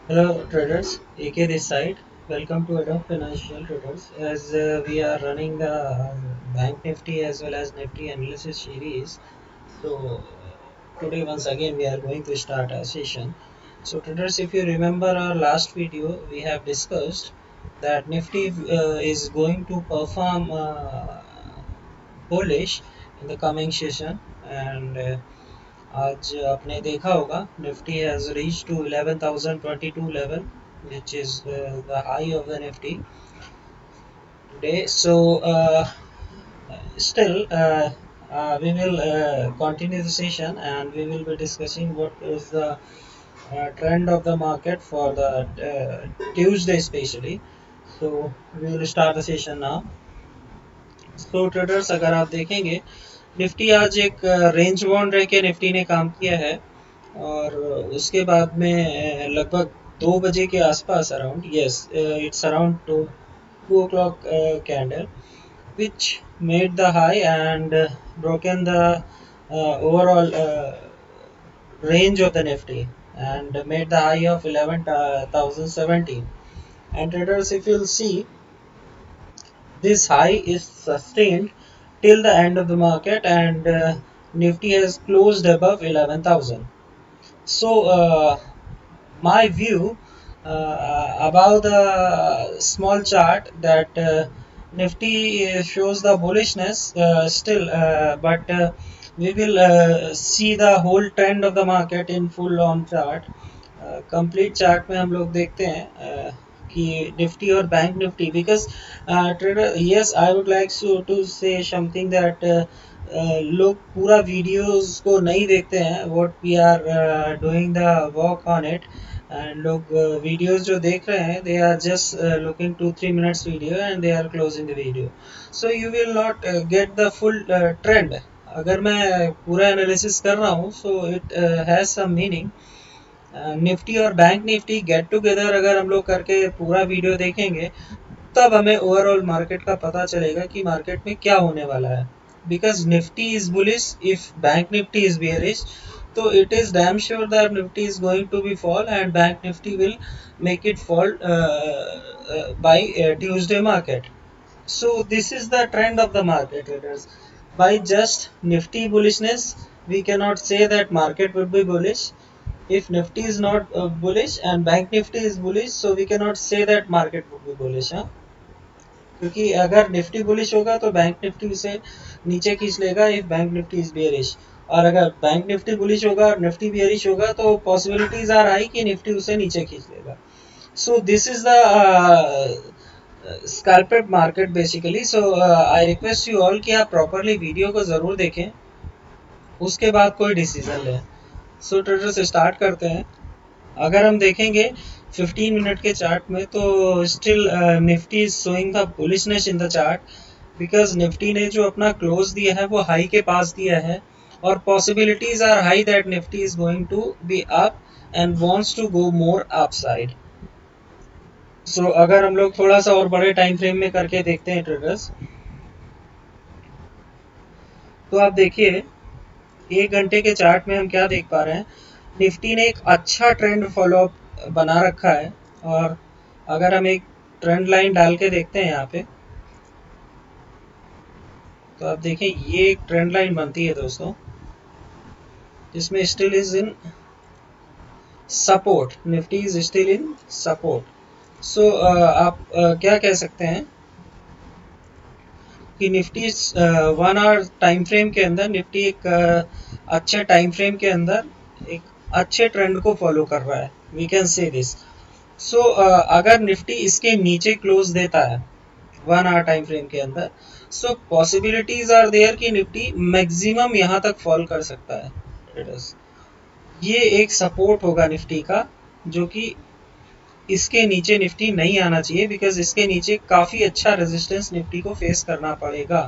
Hello traders, AK this side. Welcome to Adopt Financial Traders. As we are running the Bank Nifty as well as Nifty analysis series, so today once again we are going to start a session. So traders, if you remember our last video, we have discussed that Nifty is going to perform bullish in the coming session and आज आपने देखा होगा Nifty has reach to 11,022 level which is the high of the nifty today. So still we will continue the session and we will be discussing what is the trend of the market for the Tuesday especially. So we will start the session now. So traders, अगर आप देखेंगे Nifty आज एक range bound रह के Nifty ने काम किया है और उसके बाद में लगभग 2 बजे के आसपास around its around 2 o'clock candle which made the high and broken the overall range of the nifty and made the high of 11,017. And traders, if you'll see, this high is sustained till the end of the market and nifty has closed above 11,000. So my view about the small chart that nifty shows the bullishness still, but we will see the whole trend of the market in full on chart. Complete chart में हम लोग देखते हैं कि निफ्टी और bank Nifty because trader yes I would like to say something that लोग पूरा videos को नहीं देखते हैं what we are doing the work on it and लोग वीडियोस जो देख रहे हैं they are just looking 2-3 minutes video and they are closing the video so you will not get the full trend अगर मैं पूरा एनालिसिस कर रहा हूँ so it has some meaning Nifty और बैंक निफ्टी गेट टुगेदर अगर हम लोग करके पूरा वीडियो देखेंगे तब हमें ओवरऑल मार्केट का पता चलेगा कि मार्केट में क्या होने वाला है because Nifty is bullish if bank Nifty is bearish तो it is damn sure that Nifty is going to be fall and bank Nifty will make it fall by Tuesday market. So this is the trend of the market traders. By just nifty bullishness we cannot say that market will be bullish. If nifty is not bullish and bank nifty is bullish so we cannot say that market will be bullish. क्योंकि अगर Nifty bullish होगा तो bank Nifty उसे नीचे खींच लेगा if bank Nifty is bearish और अगर बैंक निफ्टी बुलिश होगा और निफ्टी बेयरिश होगा तो पॉसिबिलिटीज आर हाई कि निफ्टी उसे नीचे खींच लेगा. So this is the scalped market basically. So I request you all कि आप प्रॉपरली वीडियो को ज़रूर देखें उसके बाद कोई डिसीजन लें. सो ट्रेडर से स्टार्ट करते हैं. अगर हम देखेंगे 15 मिनट के चार्ट में तो still Nifty is showing the bullishness in the chart because Nifty ने जो अपना क्लोज दिया है वो हाई के पास दिया है और possibilities are high that Nifty is going to be up and wants to go more upside. So अगर हम लोग थोड़ा सा और बड़े टाइम फ्रेम में करके देखते हैं ट्रेडर्स तो आप देखिए 1 घंटे के चार्ट में हम क्या देख पा रहे हैं. निफ्टी ने एक अच्छा ट्रेंड फॉलो अप बना रखा है और अगर हम एक ट्रेंड लाइन डाल के देखते हैं यहाँ पे तो आप देखें ये एक ट्रेंड लाइन बनती है दोस्तों जिसमें still is in support. Nifty is still in support. So आप क्या कह सकते हैं कि निफ्टी 1 आवर टाइम फ्रेम के अंदर निफ्टी एक अच्छे टाइम फ्रेम के अंदर एक अच्छे ट्रेंड को फॉलो कर रहा है. We can say this. So अगर निफ्टी इसके नीचे क्लोज देता है 1 आवर टाइम फ्रेम के अंदर सो पॉसिबिलिटीज आर देयर कि निफ्टी मैक्सिमम यहाँ तक फॉल कर सकता है. ये एक सपोर्ट होगा निफ्टी का जो कि इसके नीचे निफ्टी नहीं आना चाहिए बिकॉज इसके नीचे काफ़ी अच्छा रेजिस्टेंस निफ्टी को फेस करना पड़ेगा,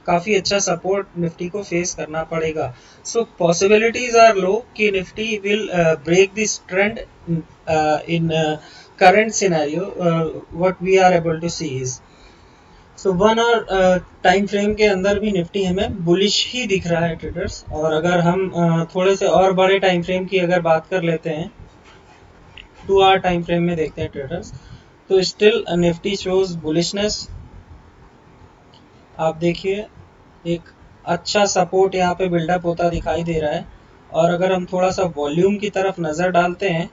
काफ़ी अच्छा सपोर्ट निफ्टी को फेस करना पड़ेगा. सो पॉसिबिलिटीज आर लो कि Nifty will break this trend in current scenario. What we are able to see is so 1 hour time frame के अंदर भी निफ्टी हमें बुलिश ही दिख रहा है ट्रेडर्स. और अगर हम थोड़े से और बड़े टाइम फ्रेम की अगर बात कर लेते हैं 2 आवर टाइम फ्रेम में देखते हैं ट्रेडर्स, तो स्टिल निफ्टी शोज बुलिशनेस। आप देखिए एक अच्छा सपोर्ट यहाँ पे बिल्डअप होता दिखाई दे रहा है। और अगर हम थोड़ा सा वॉल्यूम की तरफ नज़र डालते हैं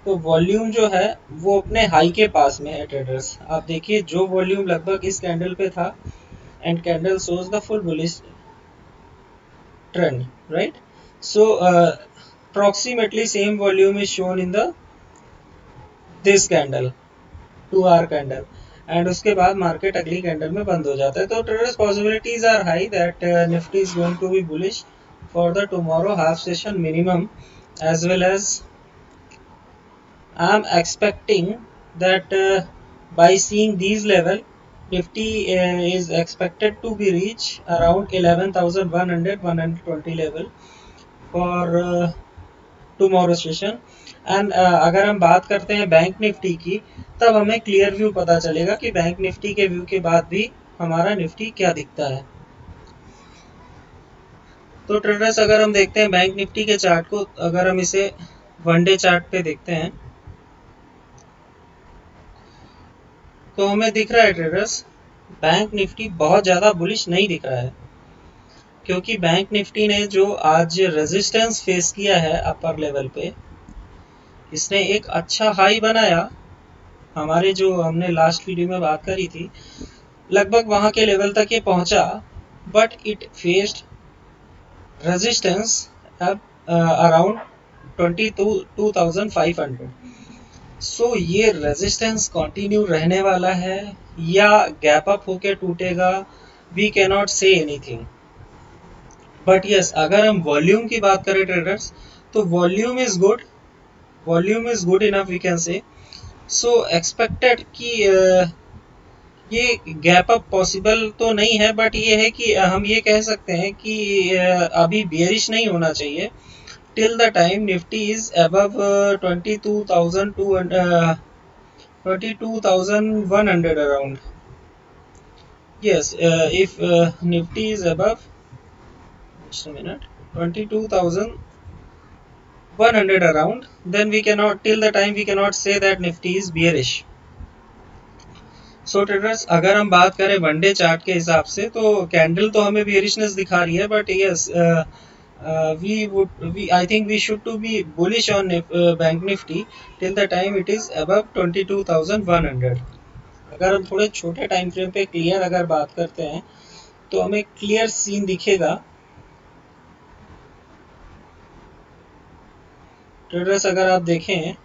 तो वॉल्यूम जो है वो अपने हाई के पास में है ट्रेडर्स। आप देखिए जो वॉल्यूम लगभग इस कैंडल पे था, and candle shows the full bullish trend, right? So approximately same volume is shown in the this candle, 2 hour candle, and उसके बाद मार्केट अगली कैंडल में बंद हो जाता है। तो traders possibilities are high that Nifty is going to be bullish for the tomorrow half session minimum, as well as I am expecting that by seeing these level, Nifty is expected to be reach around 11,100 120 level for tomorrow session. And अगर हम बात करते हैं bank Nifty की, तब हमें clear view पता चलेगा कि बैंक निफ्टी के व्यू के बाद भी हमारा निफ्टी क्या दिखता है। तो ट्रेडर्स अगर हम देखते हैं बैंक निफ्टी के चार्ट को, अगर हम इसे वन डे चार्ट पे देखते हैं तो हमें दिख रहा है ट्रेडर्स बैंक निफ्टी बहुत ज़्यादा बुलिश नहीं दिख रहा है, क्योंकि बैंक निफ्टी ने जो आज रेजिस्टेंस फेस किया है अपर लेवल पे, इसने एक अच्छा हाई बनाया। हमारे जो हमने लास्ट वीडियो में बात करी थी, लगभग वहां के लेवल तक ये पहुंचा, but it faced resistance around 22,500। सो ये रेजिस्टेंस कंटिन्यू रहने वाला है या गैप अप होके टूटेगा, we can not say anything. But yes, अगर हम वॉल्यूम की बात करें ट्रेडर्स, तो volume is good, volume is good enough we can say. So expected कि ये गैप अप पॉसिबल तो नहीं है, बट ये है कि हम ये कह सकते हैं कि अभी बेयरिश नहीं होना चाहिए till the time Nifty is above 22,100 around. Yes, if Nifty is above, just a minute, 22,100 around, then we cannot, till the time we cannot say that nifty is bearish. So traders अगर हम बात करें one day chart के हिसाब से, तो candle तो हमें बेरिशनेस दिखा रही है, but yes I think we should to be bullish on bank Nifty till the time it is above 22,100। अगर हम थोड़े छोटे टाइम फ्रेम पे क्लियर अगर बात करते हैं तो हमें क्लियर सीन दिखेगा। ट्रेडर्स अगर आप देखें,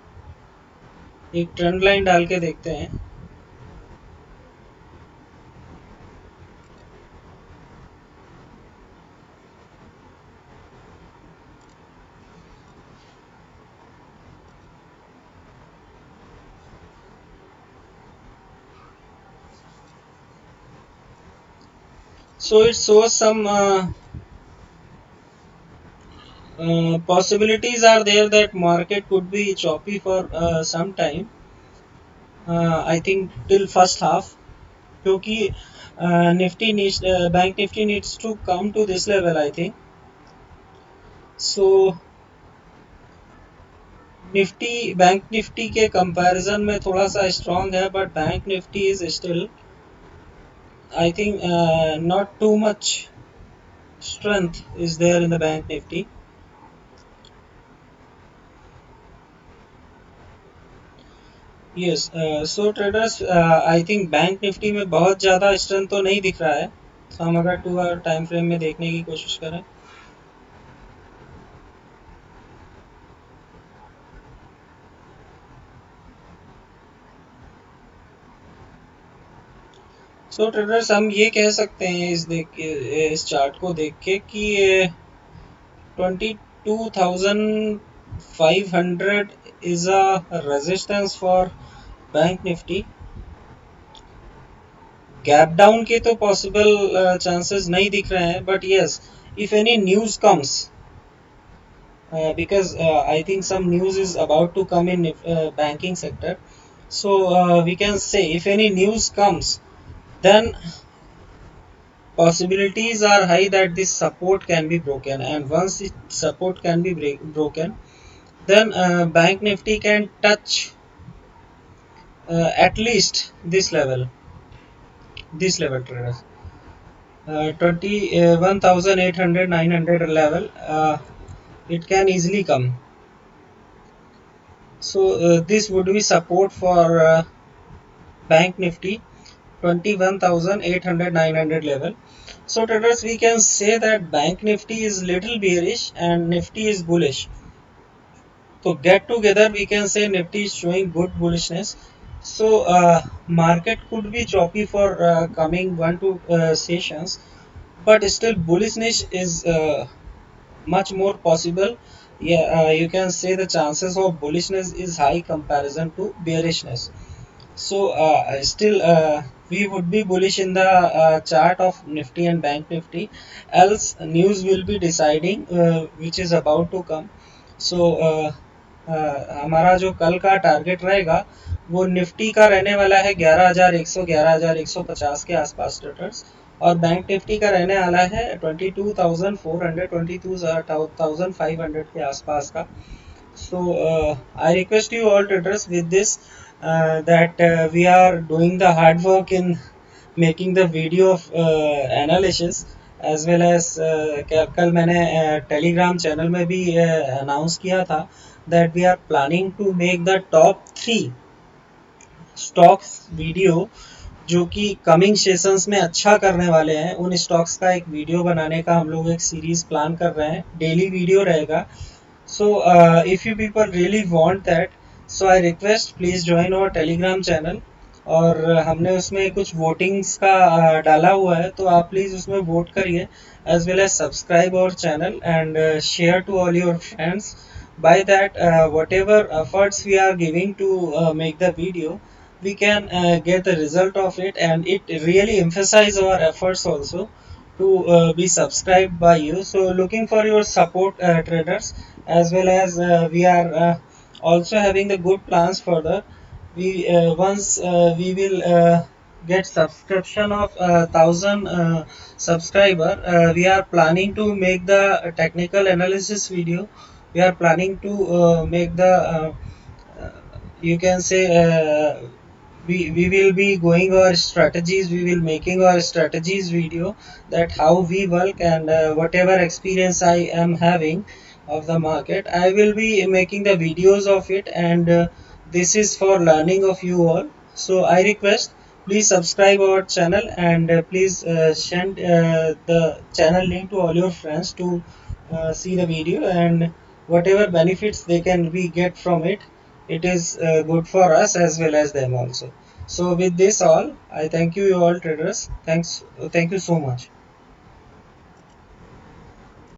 एक ट्रेंड लाइन डाल के देखते हैं, so it shows some possibilities are there that market could be choppy for some time, I think till first half, क्योंकि Nifty needs bank Nifty needs to come to this level I think. so Nifty bank Nifty के comparison में थोड़ा सा strong है, but bank Nifty is still I think not too much strength is there in the bank nifty. Yes, so traders I think bank Nifty में बहुत ज़्यादा strength तो नहीं दिख रहा है। तो हम अगर 2 आवर टाइम फ्रेम में देखने की कोशिश करें, सो ट्रेडर्स हम ये कह सकते हैं इस चार्ट को देख के कि 22,500 is a resistance for bank Nifty. Gap down के तो पॉसिबल चांसेस नहीं दिख रहे हैं, but yes, if any news comes, because I think some news is about to come in banking sector, so we can say if any news comes, then possibilities are high that this support can be broken, and once it support can be broken, then bank nifty can touch at least this level traders, 21,800 900 level, it can easily come. So this would be support for bank nifty, 21,800 900 level. So traders, we can say that bank nifty is little bearish and nifty is bullish. So get together we can say nifty is showing good bullishness. So market could be choppy for coming 1 to sessions, but still bullishness is much more possible. Yeah, you can say the chances of bullishness is high comparison to bearishness. So still we would be bullish in the chart of nifty and bank nifty, else news will be deciding which is about to come. So हमारा जो कल का target रहेगा वो Nifty का रहने वाला है 11,100 11,150 के आसपास ट्रेडर्स, और बैंक निफ्टी का रहने वाला है 22,400 22,500 के आसपास का. So I request you all traders with this that we are doing the hard work in making the video of analysis, as well as कल मैंने टेलीग्राम चैनल में भी अनाउंस किया था that we are planning to make the top 3 stocks video जो कि coming sessions में अच्छा करने वाले हैं. उन स्टॉक्स का एक वीडियो बनाने का हम लोग एक सीरीज प्लान कर रहे हैं, डेली वीडियो रहेगा. So if you people really want that, so I request please join our telegram channel. और हमने उसमें कुछ वोटिंग्स का डाला हुआ है, तो आप प्लीज़ उसमें वोट करिए, as well as subscribe our channel and share to all your friends. By that, whatever efforts we are giving to make the video, we can get the result of it, and it really emphasize our efforts also to be subscribed by you. So looking for your support traders, as well as we are also having the good plans further. We once we will get subscription of 1,000 subscriber, we are planning to make the technical analysis video. We are planning to make the uh, you can say we will be going our strategies, we will making our strategies video, that how we work, and whatever experience I am having of the market, I will be making the videos of it, and this is for learning of you all. So I request please subscribe our channel, and please send the channel link to all your friends to see the video, and whatever benefits they can be get from it, it is good for us as well as them also. So with this all, I thank you all traders. Thank you so much.